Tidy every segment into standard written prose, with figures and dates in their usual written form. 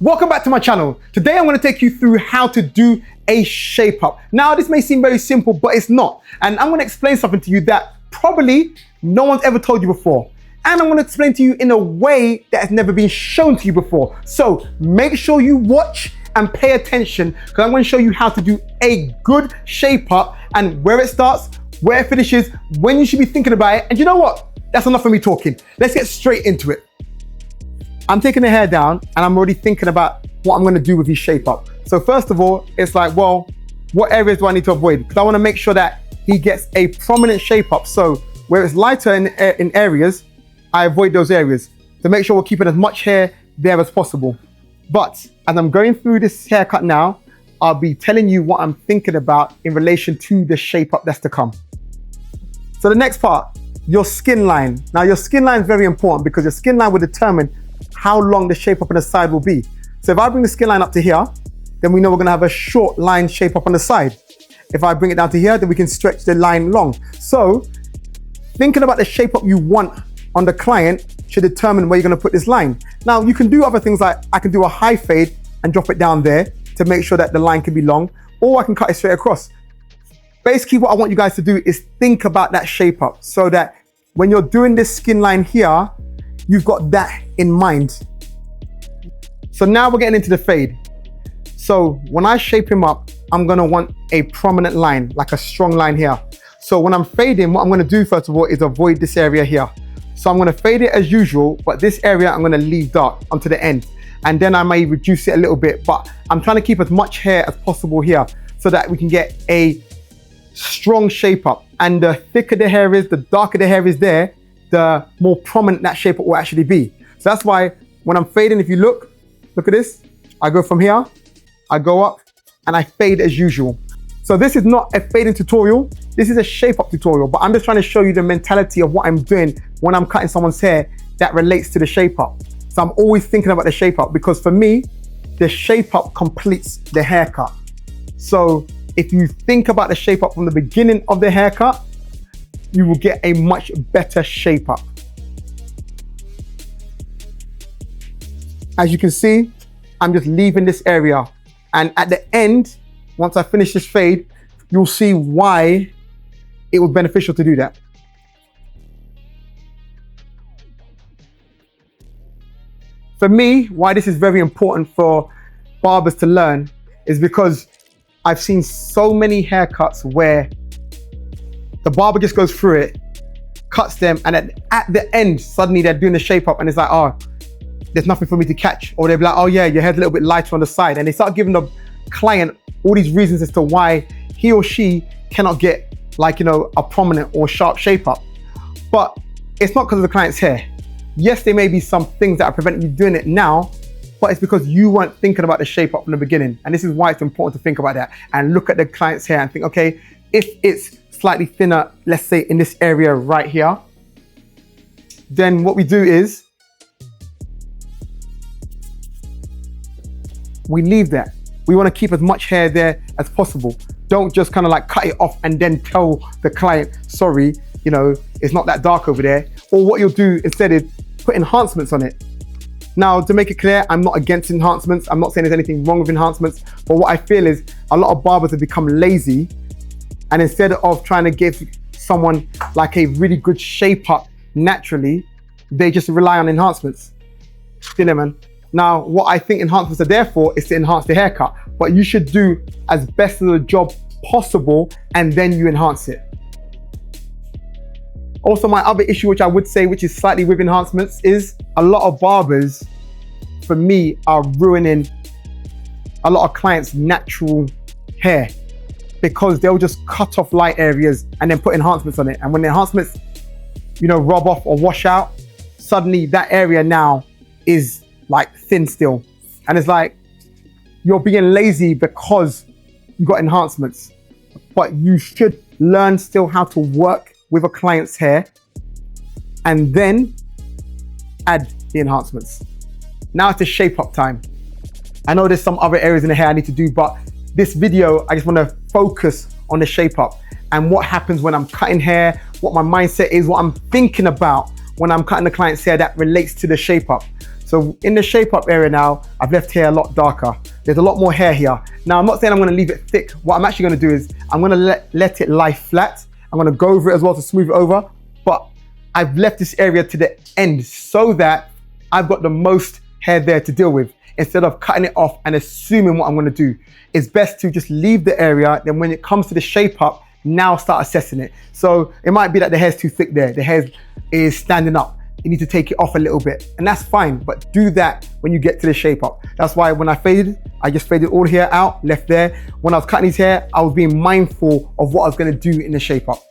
Welcome back to my channel. Today I'm going to take you through how to do a shape up. Now this may seem very simple, but it's not. And I'm going to explain something to you that probably no one's ever told you before. And I'm going to explain to you in a way that has never been shown to you before. So make sure you watch and pay attention, because I'm going to show you how to do a good shape up and where it starts, where it finishes, when you should be thinking about it. And you know what? That's enough of me talking. Let's get straight into it. I'm taking the hair down and I'm already thinking about what I'm going to do with his shape up. So first of all, it's like, well, what areas do I need to avoid? Because I want to make sure that he gets a prominent shape up. So where it's lighter in areas, I avoid those areas to make sure we're keeping as much hair there as possible. But as I'm going through this haircut now, I'll be telling you what I'm thinking about in relation to the shape up that's to come. So the next part, your skin line. Now your skin line is very important because your skin line will determine how long the shape up on the side will be. So if I bring the skin line up to here, then we know we're gonna have a short line shape up on the side. If I bring it down to here, then we can stretch the line long. So thinking about the shape up you want on the client should determine where you're gonna put this line. Now you can do other things, like I can do a high fade and drop it down there to make sure that the line can be long, or I can cut it straight across. Basically what I want you guys to do is think about that shape up so that when you're doing this skin line here, you've got that in mind. So now we're getting into the fade. So when I shape him up, I'm gonna want a prominent line, like a strong line here. So when I'm fading, what I'm gonna do first of all is avoid this area here. So I'm gonna fade it as usual, but this area I'm gonna leave dark onto the end. And then I may reduce it a little bit, but I'm trying to keep as much hair as possible here so that we can get a strong shape up. And the thicker the hair is, the darker the hair is there, the more prominent that shape up will actually be. So that's why when I'm fading, if you look at this, I go from here, I go up and I fade as usual. So this is not a fading tutorial, this is a shape up tutorial, but I'm just trying to show you the mentality of what I'm doing when I'm cutting someone's hair that relates to the shape up. So I'm always thinking about the shape up, because for me, the shape up completes the haircut. So if you think about the shape up from the beginning of the haircut, you will get a much better shape up. As you can see, I'm just leaving this area. And at the end, once I finish this fade, you'll see why it was beneficial to do that. For me, why this is very important for barbers to learn is because I've seen so many haircuts where the barber just goes through it, cuts them, and at the end, suddenly they're doing the shape up and it's like, oh, there's nothing for me to catch. Or they're like, oh yeah, your hair's a little bit lighter on the side. And they start giving the client all these reasons as to why he or she cannot get, like, you know, a prominent or sharp shape up. But it's not because of the client's hair. Yes, there may be some things that are preventing you doing it now, but it's because you weren't thinking about the shape up from the beginning. And this is why it's important to think about that and look at the client's hair and think, okay, if it's slightly thinner, let's say in this area right here, then what we do is we leave that. We want to keep as much hair there as possible. Don't just kind of like cut it off and then tell the client, sorry, you know, it's not that dark over there. Or what you'll do instead is put enhancements on it. Now, to make it clear, I'm not against enhancements. I'm not saying there's anything wrong with enhancements, but what I feel is a lot of barbers have become lazy, and instead of trying to give someone like a really good shape up naturally, they just rely on enhancements. You know, man. Now, what I think enhancements are there for is to enhance the haircut, but you should do as best of a job possible and then you enhance it. Also, my other issue, which I would say, which is slightly with enhancements, is a lot of barbers, for me, are ruining a lot of clients' natural hair because they'll just cut off light areas and then put enhancements on it. And when the enhancements, you know, rub off or wash out, suddenly that area now is like thin still. And it's like, you're being lazy because you got enhancements, but you should learn still how to work with a client's hair and then add the enhancements. Now it's the shape up time. I know there's some other areas in the hair I need to do, but this video, I just want to focus on the shape up and what happens when I'm cutting hair, what my mindset is, what I'm thinking about when I'm cutting the client's hair that relates to the shape up. So So in the shape up area now, I've left hair a lot darker. There's a lot more hair here. Now I'm not saying I'm gonna leave it thick. What I'm actually gonna do is I'm gonna let it lie flat. I'm gonna go over it as well to smooth it over, but I've left this area to the end so that I've got the most hair there to deal with. Instead of cutting it off and assuming what I'm gonna do, it's best to just leave the area. Then when it comes to the shape up, now start assessing it. So it might be that the hair's too thick there. The hair is standing up. You need to take it off a little bit, and that's fine, but do that when you get to the shape up. That's why when I faded, I just faded all the hair out, left there. When I was cutting his hair, I was being mindful of what I was gonna do in the shape up.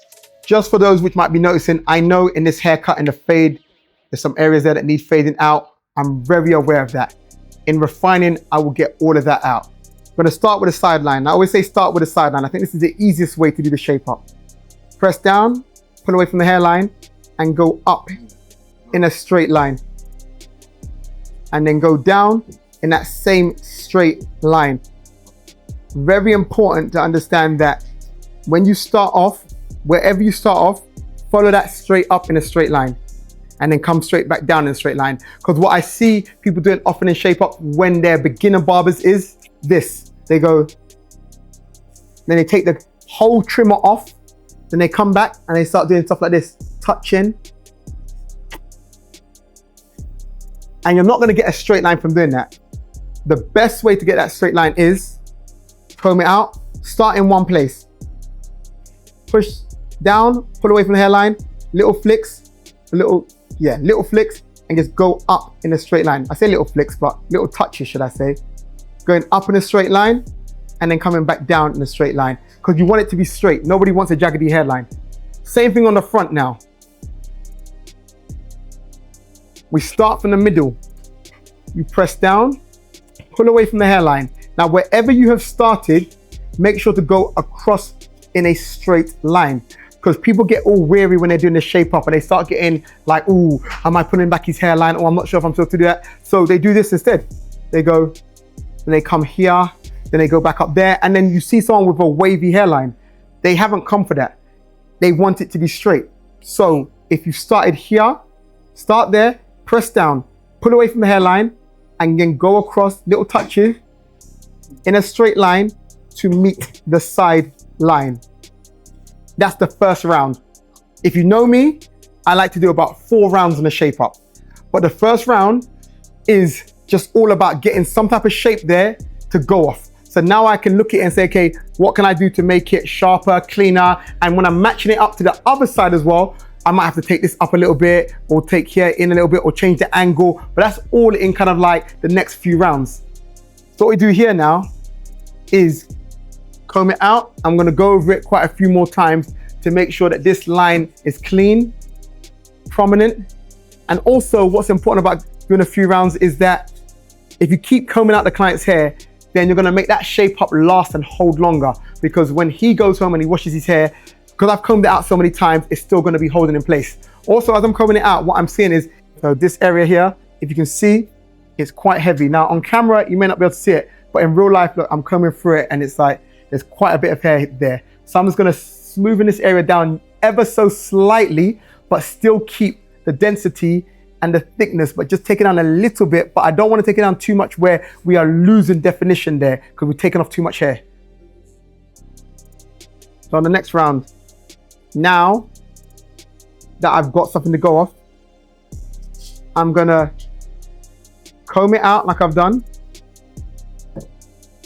Just for those which might be noticing, I know in this haircut, in the fade, there's some areas there that need fading out. I'm very aware of that. In refining, I will get all of that out. I'm gonna start with a sideline. I always say start with a sideline. I think this is the easiest way to do the shape up. Press down, pull away from the hairline, and go up in a straight line. And then go down in that same straight line. Very important to understand that when you start off, wherever you start off, follow that straight up in a straight line and then come straight back down in a straight line. Because what I see people doing often in shape up when they're beginner barbers is this. They go, then they take the whole trimmer off, then they come back and they start doing stuff like this, touching. And you're not gonna get a straight line from doing that. The best way to get that straight line is comb it out, start in one place. Push down, pull away from the hairline, little flicks, little flicks, and just go up in a straight line. I say little flicks, but little touches, should I say. Going up in a straight line, and then coming back down in a straight line, because you want it to be straight. Nobody wants a jaggedy hairline. Same thing on the front now. We start from the middle. You press down, pull away from the hairline. Now, wherever you have started, make sure to go across in a straight line, because people get all weary when they're doing the shape up and they start getting like, ooh, am I pulling back his hairline? Or I'm not sure if I'm supposed to do that. So they do this instead. They go, then they come here, then they go back up there. And then you see someone with a wavy hairline. They haven't come for that. They want it to be straight. So if you started here, start there, press down, pull away from the hairline, and then go across little touches in a straight line to meet the side line. That's the first round. If you know me, I like to do about 4 rounds in a shape up. But the first round is just all about getting some type of shape there to go off. So now I can look at it and say, okay, what can I do to make it sharper, cleaner? And when I'm matching it up to the other side as well, I might have to take this up a little bit or take here in a little bit or change the angle, but that's all in kind of like the next few rounds. So what we do here now is comb it out. I'm gonna go over it quite a few more times to make sure that this line is clean, prominent. And also what's important about doing a few rounds is that if you keep combing out the client's hair, then you're gonna make that shape up last and hold longer, because when he goes home and he washes his hair, because I've combed it out so many times, it's still gonna be holding in place. Also, as I'm combing it out, what I'm seeing is, so this area here, if you can see, it's quite heavy. Now on camera, you may not be able to see it, but in real life, look, I'm combing through it and it's like, there's quite a bit of hair there. So I'm just gonna smoothen this area down ever so slightly, but still keep the density and the thickness, but just take it down a little bit. But I don't wanna take it down too much where we are losing definition there because we're taking off too much hair. So on the next round, now that I've got something to go off, I'm gonna comb it out like I've done.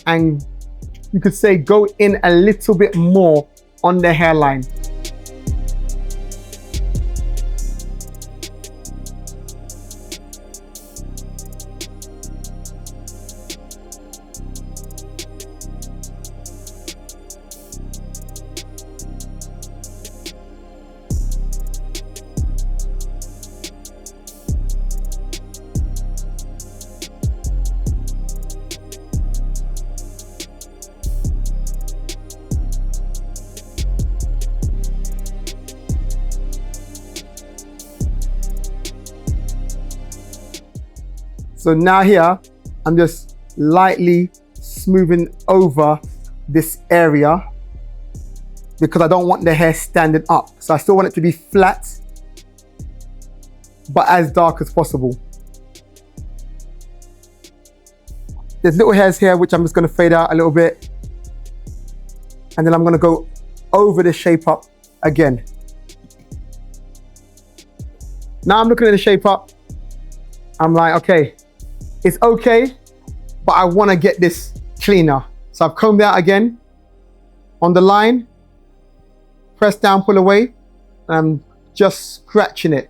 And you could say go in a little bit more on the hairline. So now here, I'm just lightly smoothing over this area because I don't want the hair standing up. So I still want it to be flat, but as dark as possible. There's little hairs here, which I'm just gonna fade out a little bit. And then I'm gonna go over the shape up again. Now I'm looking at the shape up. I'm like, okay, it's okay, but I wanna get this cleaner. So I've combed out again on the line, press down, pull away, and I'm just scratching it.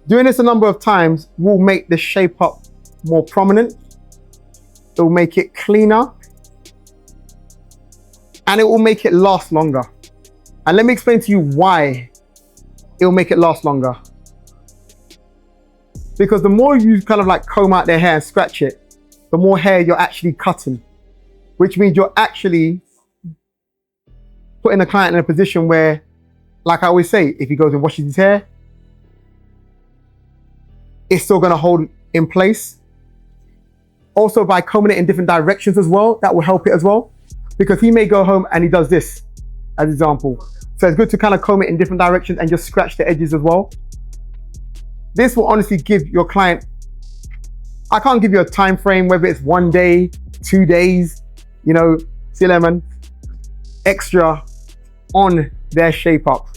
Doing this a number of times will make the shape up more prominent. It will make it cleaner, and it will make it last longer. And let me explain to you why it will make it last longer. Because the more you kind of like comb out their hair and scratch it, the more hair you're actually cutting, which means you're actually putting the client in a position where, like I always say, if he goes and washes his hair, it's still gonna hold in place. Also, by combing it in different directions as well, that will help it as well. Because he may go home and he does this, as an example. So it's good to kind of comb it in different directions and just scratch the edges as well. This will honestly give your client, I can't give you a time frame, whether it's 1 day, 2 days, you know, see lemon, extra on their shape up.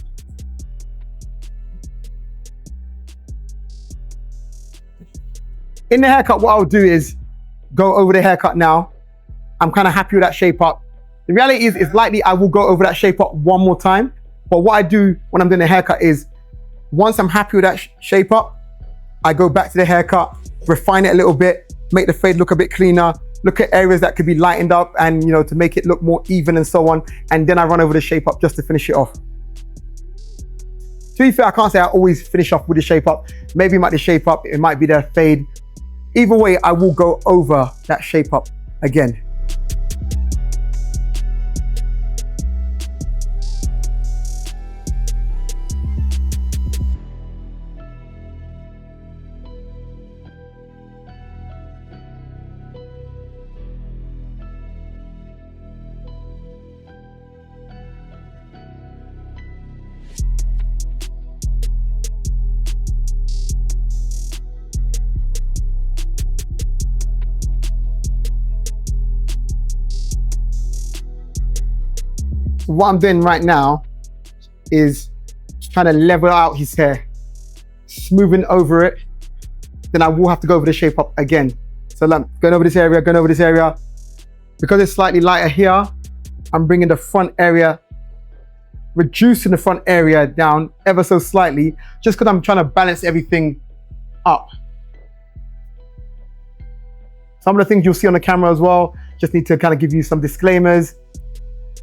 In the haircut, what I'll do is go over the haircut now. I'm kind of happy with that shape up. The reality is, it's likely I will go over that shape up one more time. But what I do when I'm doing the haircut is, once I'm happy with that shape up, I go back to the haircut, refine it a little bit, make the fade look a bit cleaner, look at areas that could be lightened up and, you know, to make it look more even and so on. And then I run over the shape up just to finish it off. To be fair, I can't say I always finish off with the shape up. Maybe it might be the shape up, it might be the fade. Either way, I will go over that shape up again. What I'm doing right now is trying to level out his hair, smoothing over it. Then I will have to go over the shape up again. So I'm going over this area, going over this area. Because it's slightly lighter here, I'm bringing the front area, reducing the front area down ever so slightly, just because I'm trying to balance everything up. Some of the things you'll see on the camera as well, just need to kind of give you some disclaimers.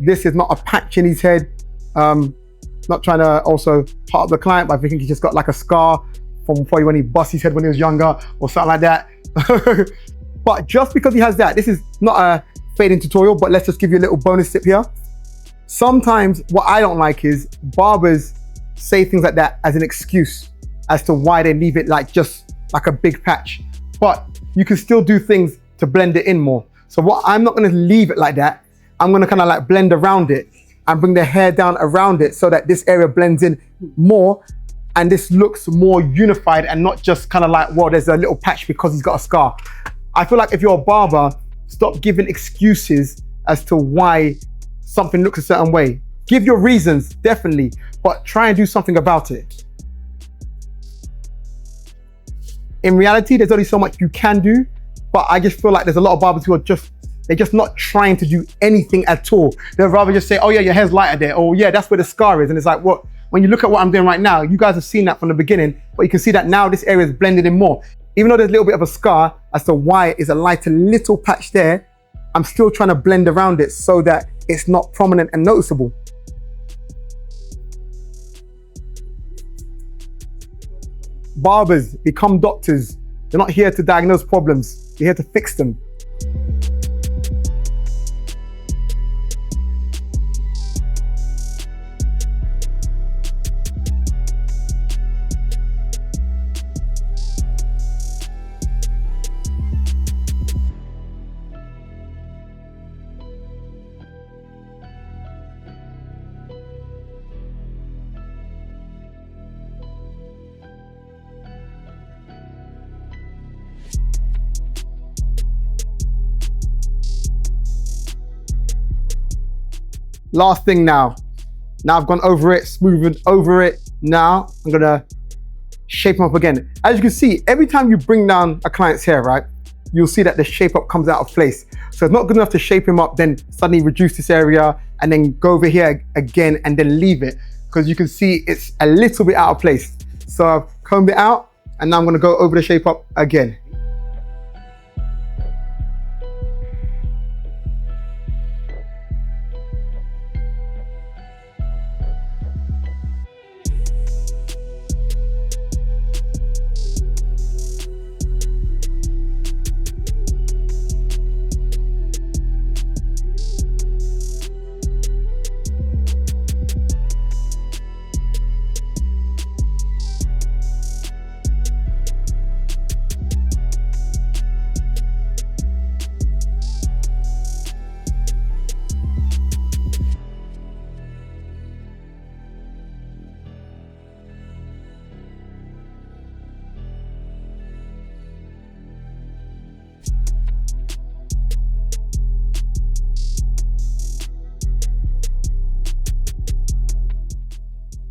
This is not a patch in his head. Not trying to also part of the client, but I think he's just got like a scar from probably when he bust his head when he was younger or something like that. But just because he has that, this is not a fading tutorial, but let's just give you a little bonus tip here. Sometimes what I don't like is barbers say things like that as an excuse as to why they leave it like just like a big patch. But you can still do things to blend it in more. So what I'm not gonna leave it like that. I'm gonna kind of like blend around it and bring the hair down around it so that this area blends in more and this looks more unified and not just kind of like, well, there's a little patch because he's got a scar. I feel like if you're a barber, stop giving excuses as to why something looks a certain way. Give your reasons, definitely, but try and do something about it. In reality, there's only so much you can do, but I just feel like there's a lot of barbers who are they're just not trying to do anything at all. They'd rather just say, oh yeah, your hair's lighter there. Or yeah, that's where the scar is. And it's like, what? When you look at what I'm doing right now, you guys have seen that from the beginning, but you can see that now this area is blended in more. Even though there's a little bit of a scar as to why it is a lighter little patch there, I'm still trying to blend around it so that it's not prominent and noticeable. Barbers, become doctors. They're not here to diagnose problems. They're here to fix them. Last thing now. Now I've gone over it, smoothed over it. Now I'm gonna shape them up again. As you can see, every time you bring down a client's hair, right, you'll see that the shape up comes out of place. So it's not good enough to shape him up, then suddenly reduce this area and then go over here again and then leave it. Because you can see it's a little bit out of place. So I've combed it out and now I'm gonna go over the shape up again.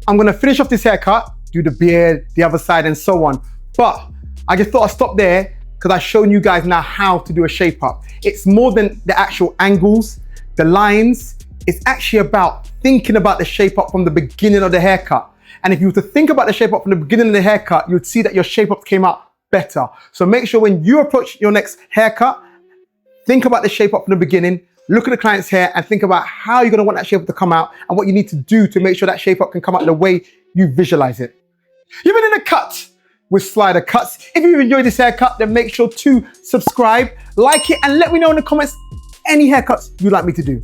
I'm gonna finish off this haircut, do the beard, the other side and so on. But I just thought I'd stop there because I've shown you guys now how to do a shape up. It's more than the actual angles, the lines. It's actually about thinking about the shape up from the beginning of the haircut. And if you were to think about the shape up from the beginning of the haircut, you'd see that your shape ups came out better. So make sure when you approach your next haircut, think about the shape up from the beginning, look at the client's hair and think about how you're gonna want that shape up to come out and what you need to do to make sure that shape up can come out the way you visualize it. You've been in the cut with SliderCuts. If you've enjoyed this haircut, then make sure to subscribe, like it, and let me know in the comments any haircuts you'd like me to do.